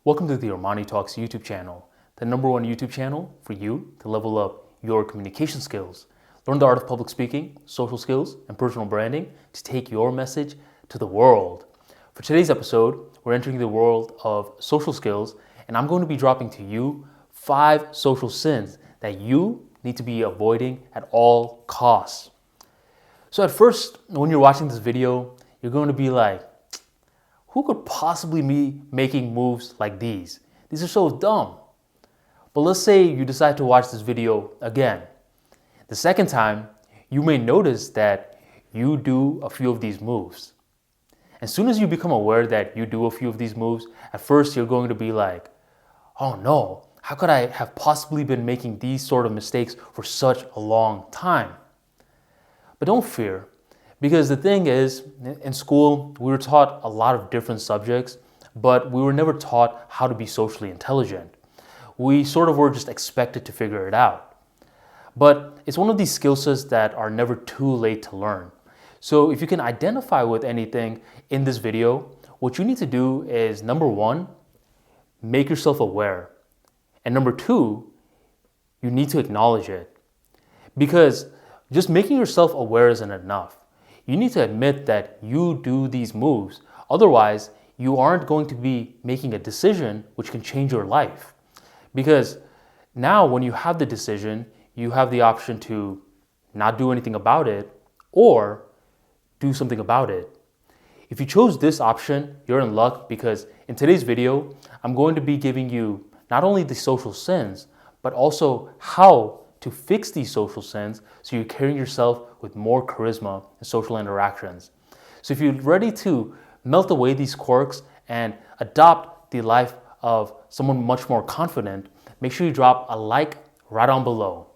Welcome to the ArmaniTalks YouTube channel, the #1 YouTube channel for you to level up your communication skills, learn the art of public speaking, social skills, and personal branding to take your message to the world. For today's episode, we're entering the world of social skills, and I'm going to be dropping to you 5 social sins that you need to be avoiding at all costs. So at first, when you're watching this video, you're going to be like, who could possibly be making moves like these? These are so dumb. But let's say you decide to watch this video again. The second time, you may notice that you do a few of these moves. As soon as you become aware that you do a few of these moves, at first you're going to be like, oh no, how could I have possibly been making these sort of mistakes for such a long time? But don't fear. Because the thing is, in school, we were taught a lot of different subjects, but we were never taught how to be socially intelligent. We sort of were just expected to figure it out. But it's one of these skill sets that are never too late to learn. So if you can identify with anything in this video, what you need to do is #1, make yourself aware. And #2, you need to acknowledge it. Because just making yourself aware isn't enough. You need to admit that you do these moves. Otherwise, you aren't going to be making a decision which can change your life. Because now when you have the decision, you have the option to not do anything about it or do something about it. If you chose this option, you're in luck because in today's video, I'm going to be giving you not only the social sins, but also how to fix these social sins so you're carrying yourself with more charisma and social interactions. So if you're ready to melt away these quirks and adopt the life of someone much more confident, make sure you drop a like right on below.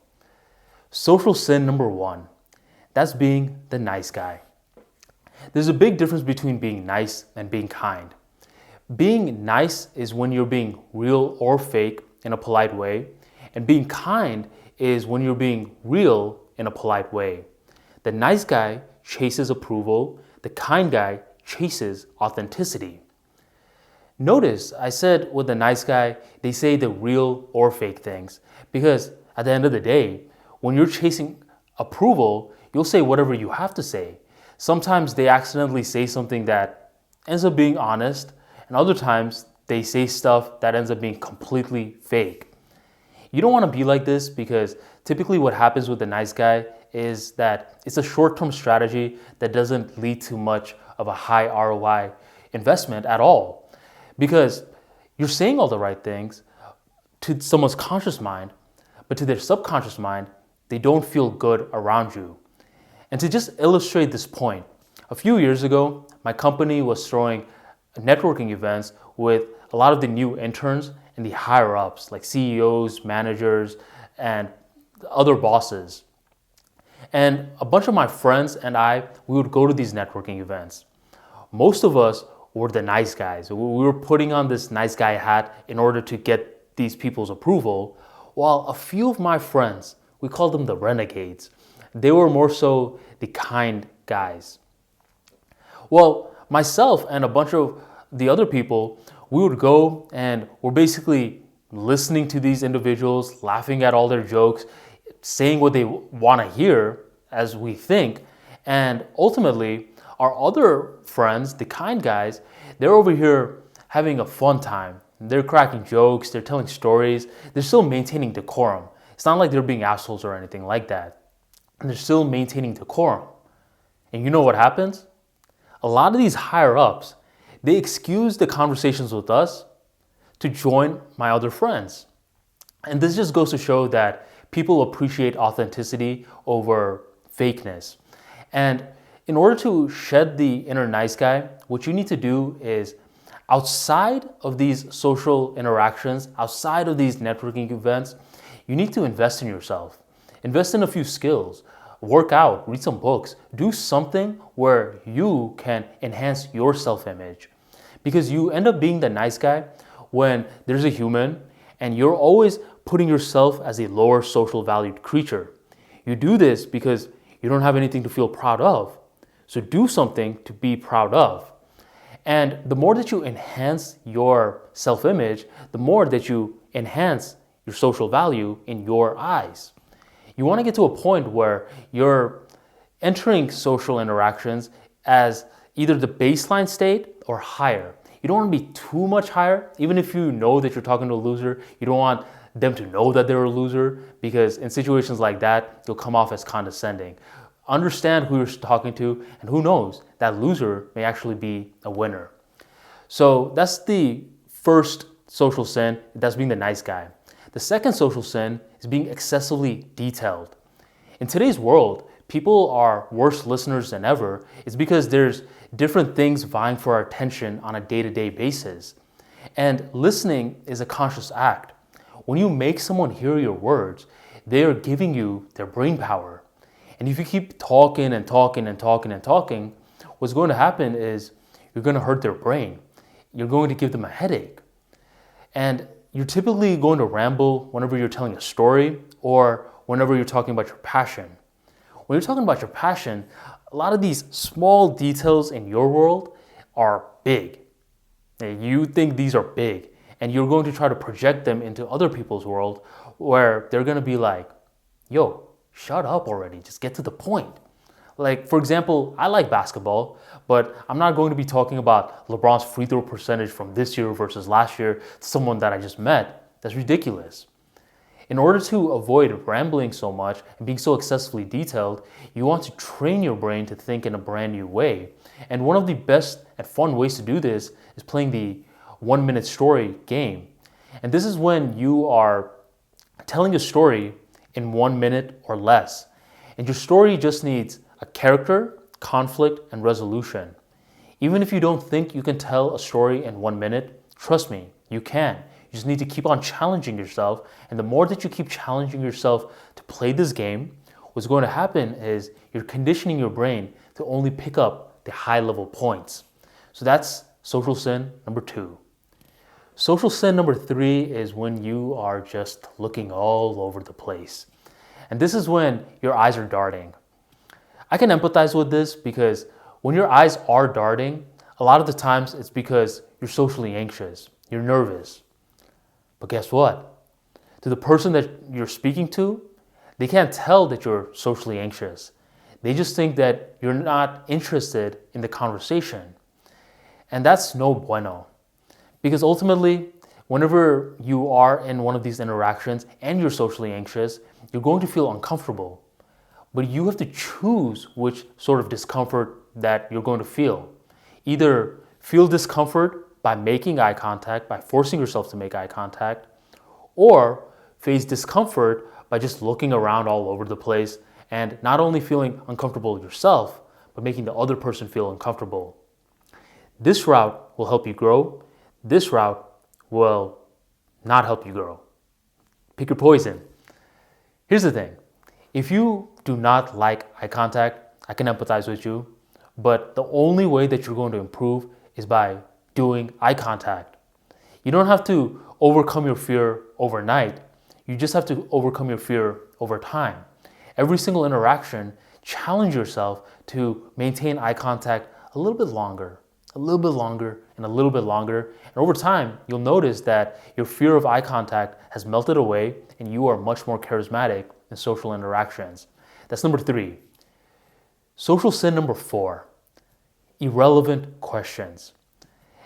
Social sin #1, that's being the nice guy. There's a big difference between being nice and being kind. Being nice is when you're being real or fake in a polite way, and being kind is when you're being real in a polite way. The nice guy chases approval, the kind guy chases authenticity. Notice I said with the nice guy, they say the real or fake things, because at the end of the day, when you're chasing approval, you'll say whatever you have to say. Sometimes they accidentally say something that ends up being honest, and other times they say stuff that ends up being completely fake. You don't want to be like this because typically what happens with the nice guy is that it's a short-term strategy that doesn't lead to much of a high ROI investment at all. Because you're saying all the right things to someone's conscious mind, but to their subconscious mind, they don't feel good around you. And to just illustrate this point, a few years ago, my company was throwing networking events with a lot of the new interns and the higher ups like CEOs, managers, and other bosses. And a bunch of my friends and we would go to these networking events. Most of us were the nice guys. We were putting on this nice guy hat in order to get these people's approval, while a few of my friends, we called them the renegades. They were more so the kind guys. Well, myself and a bunch of the other people, we would go and we're basically listening to these individuals, laughing at all their jokes, saying what they want to hear as we think. And ultimately, our other friends, the kind guys, they're over here having a fun time. They're cracking jokes, they're telling stories, they're still maintaining decorum. It's not like they're being assholes or anything like that. And they're still maintaining decorum. And you know what happens? A lot of these higher ups, they excuse the conversations with us to join my other friends. And this just goes to show that people appreciate authenticity over fakeness. And in order to shed the inner nice guy, what you need to do is outside of these social interactions, outside of these networking events, you need to invest in yourself. Invest in a few skills. Work out, read some books, do something where you can enhance your self-image. Because you end up being the nice guy when there's a human and you're always putting yourself as a lower social valued creature. You do this because you don't have anything to feel proud of. So do something to be proud of. And the more that you enhance your self-image, the more that you enhance your social value in your eyes. You want to get to a point where you're entering social interactions as either the baseline state or higher. You don't want to be too much higher. Even if you know that you're talking to a loser, you don't want them to know that they're a loser, because in situations like that, you'll come off as condescending. Understand who you're talking to, and who knows, that loser may actually be a winner. So that's the first social sin, that's being the nice guy. The second social sin is being excessively detailed. In today's world, people are worse listeners than ever. It's because there's different things vying for our attention on a day-to-day basis. And listening is a conscious act. When you make someone hear your words, they are giving you their brain power. And if you keep talking and talking and talking and talking, what's going to happen is you're going to hurt their brain. You're going to give them a headache. And you're typically going to ramble whenever you're telling a story or whenever you're talking about your passion. When you're talking about your passion, a lot of these small details in your world are big. You think these are big, and you're going to try to project them into other people's world where they're going to be like, yo, shut up already, just get to the point. Like, for example, I like basketball, but I'm not going to be talking about LeBron's free throw percentage from this year versus last year to someone that I just met. That's ridiculous. In order to avoid rambling so much and being so excessively detailed, you want to train your brain to think in a brand new way. And one of the best and fun ways to do this is playing the 1-minute story game. And this is when you are telling a story in 1 minute or less. And your story just needs a character, conflict, and resolution. Even if you don't think you can tell a story in 1 minute, trust me, you can. You just need to keep on challenging yourself. And the more that you keep challenging yourself to play this game, what's going to happen is you're conditioning your brain to only pick up the high-level points. So that's social sin number 2. Social sin number 3 is when you are just looking all over the place. And this is when your eyes are darting. I can empathize with this because when your eyes are darting, a lot of the times it's because you're socially anxious, you're nervous. But guess what? To the person that you're speaking to, they can't tell that you're socially anxious. They just think that you're not interested in the conversation. And that's no bueno. Because ultimately, whenever you are in one of these interactions and you're socially anxious, you're going to feel uncomfortable. But you have to choose which sort of discomfort that you're going to feel. Either feel discomfort by making eye contact, by forcing yourself to make eye contact, or face discomfort by just looking around all over the place and not only feeling uncomfortable yourself, but making the other person feel uncomfortable. This route will help you grow. This route will not help you grow. Pick your poison. Here's the thing. If you do not like eye contact, I can empathize with you, but the only way that you're going to improve is by doing eye contact. You don't have to overcome your fear overnight. You just have to overcome your fear over time. Every single interaction, challenge yourself to maintain eye contact a little bit longer, a little bit longer, and a little bit longer. And over time, you'll notice that your fear of eye contact has melted away and you are much more charismatic in social interactions. That's number 3. Social sin number 4, irrelevant questions.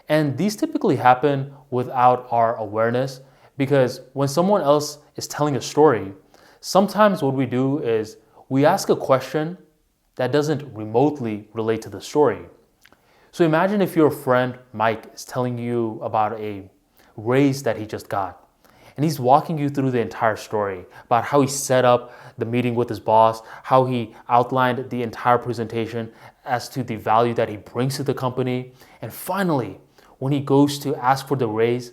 And these typically happen without our awareness because when someone else is telling a story, sometimes what we do is we ask a question that doesn't remotely relate to the story. So imagine if your friend Mike is telling you about a raise that he just got. And he's walking you through the entire story about how he set up the meeting with his boss, how he outlined the entire presentation as to the value that he brings to the company. And finally, when he goes to ask for the raise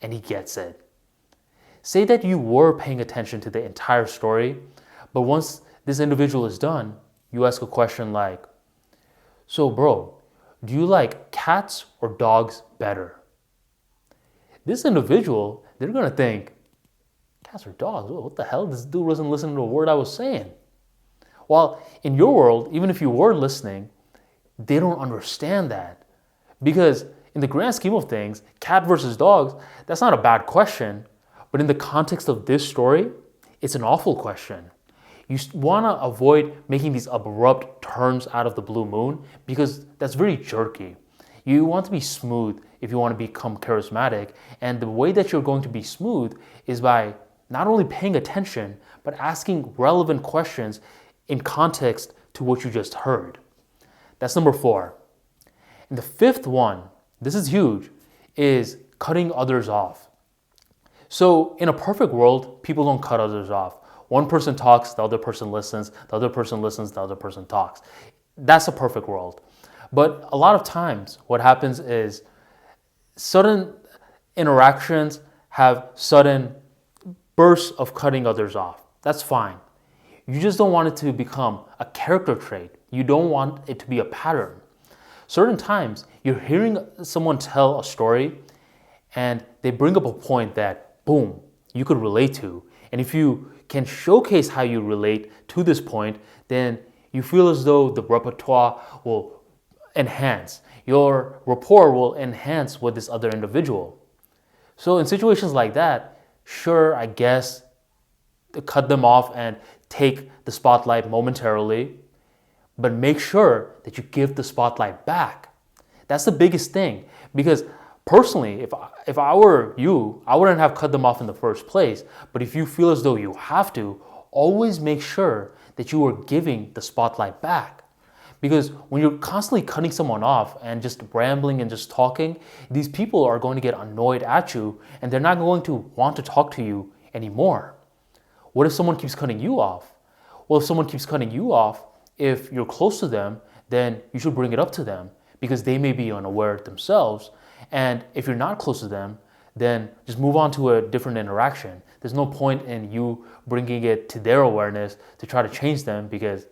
and he gets it. Say that you were paying attention to the entire story, but once this individual is done, you ask a question like, so bro, do you like cats or dogs better? This individual, they're going to think, cats or dogs? What the hell? This dude wasn't listening to a word I was saying. While in your world, even if you were listening, they don't understand that Because in the grand scheme of things, cat versus dogs, that's not a bad question. But in the context of this story, it's an awful question. You want to avoid making these abrupt turns out of the blue moon because that's very jerky. You want to be smooth if you want to become charismatic. And the way that you're going to be smooth is by not only paying attention, but asking relevant questions in context to what you just heard. That's number 4. And the 5th one, this is huge, is cutting others off. So in a perfect world, people don't cut others off. One person talks, the other person listens, the other person listens, the other person talks. That's a perfect world. But a lot of times what happens is sudden interactions have sudden bursts of cutting others off. That's fine. You just don't want it to become a character trait. You don't want it to be a pattern. Certain times you're hearing someone tell a story and they bring up a point that, boom, you could relate to. And if you can showcase how you relate to this point, then you feel as though the repertoire will enhance. Your rapport will enhance with this other individual. So in situations like that, sure, I guess, cut them off and take the spotlight momentarily, but make sure that you give the spotlight back. That's the biggest thing. Because personally, if I were you, I wouldn't have cut them off in the first place. But if you feel as though you have to, always make sure that you are giving the spotlight back. Because when you're constantly cutting someone off and just rambling and just talking, these people are going to get annoyed at you and they're not going to want to talk to you anymore. What if someone keeps cutting you off? Well, if someone keeps cutting you off, if you're close to them, then you should bring it up to them because they may be unaware themselves. And if you're not close to them, then just move on to a different interaction. There's no point in you bringing it to their awareness to try to change them because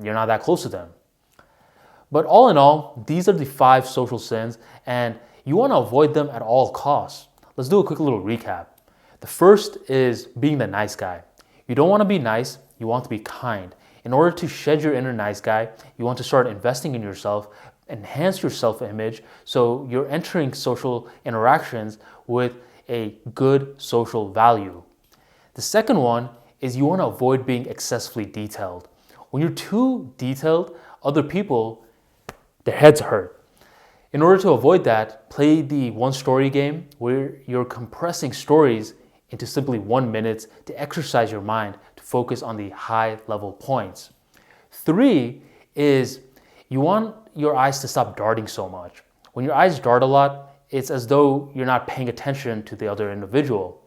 you're not that close to them. But all in all, these are the 5 social sins and you want to avoid them at all costs. Let's do a quick little recap. The first is being the nice guy. You don't want to be nice, you want to be kind. In order to shed your inner nice guy, you want to start investing in yourself, enhance your self-image so you're entering social interactions with a good social value. The second one is you want to avoid being excessively detailed. When you're too detailed, other people, their heads hurt. In order to avoid that, play the one story game where you're compressing stories into simply 1 minute to exercise your mind to focus on the high level points. 3 is you want your eyes to stop darting so much. When your eyes dart a lot, it's as though you're not paying attention to the other individual.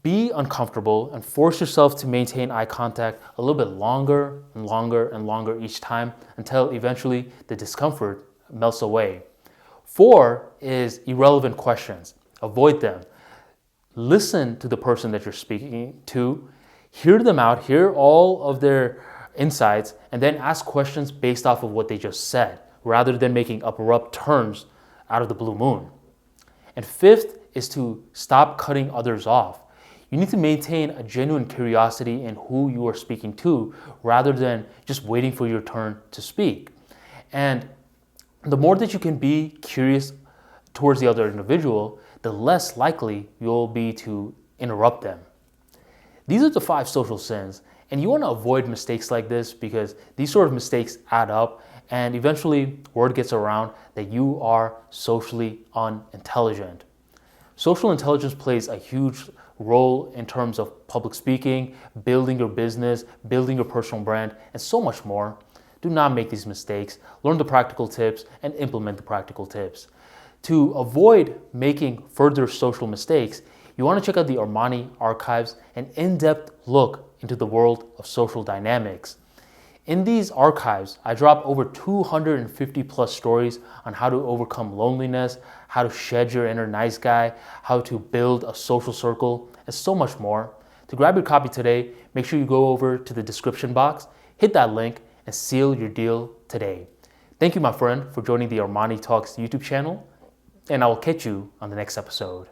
Be uncomfortable and force yourself to maintain eye contact a little bit longer and longer and longer each time until eventually the discomfort melts away. 4 is irrelevant questions. Avoid them. Listen to the person that you're speaking to, hear them out, hear all of their insights, and then ask questions based off of what they just said, rather than making abrupt turns out of the blue moon. And 5th is to stop cutting others off. You need to maintain a genuine curiosity in who you are speaking to, rather than just waiting for your turn to speak. And the more that you can be curious towards the other individual, the less likely you'll be to interrupt them. These are the 5 social sins, and you want to avoid mistakes like this because these sort of mistakes add up and eventually word gets around that you are socially unintelligent. Social intelligence plays a huge role in terms of public speaking, building your business, building your personal brand, and so much more. Do not make these mistakes. Learn the practical tips and implement the practical tips. To avoid making further social mistakes, you want to check out the Armani archives, an in-depth look into the world of social dynamics. In these archives, I drop over 250 plus stories on how to overcome loneliness, how to shed your inner nice guy, how to build a social circle, and so much more. To grab your copy today, make sure you go over to the description box, hit that link, and seal your deal today. Thank you, my friend, for joining the ArmaniTalks YouTube channel, and I will catch you on the next episode.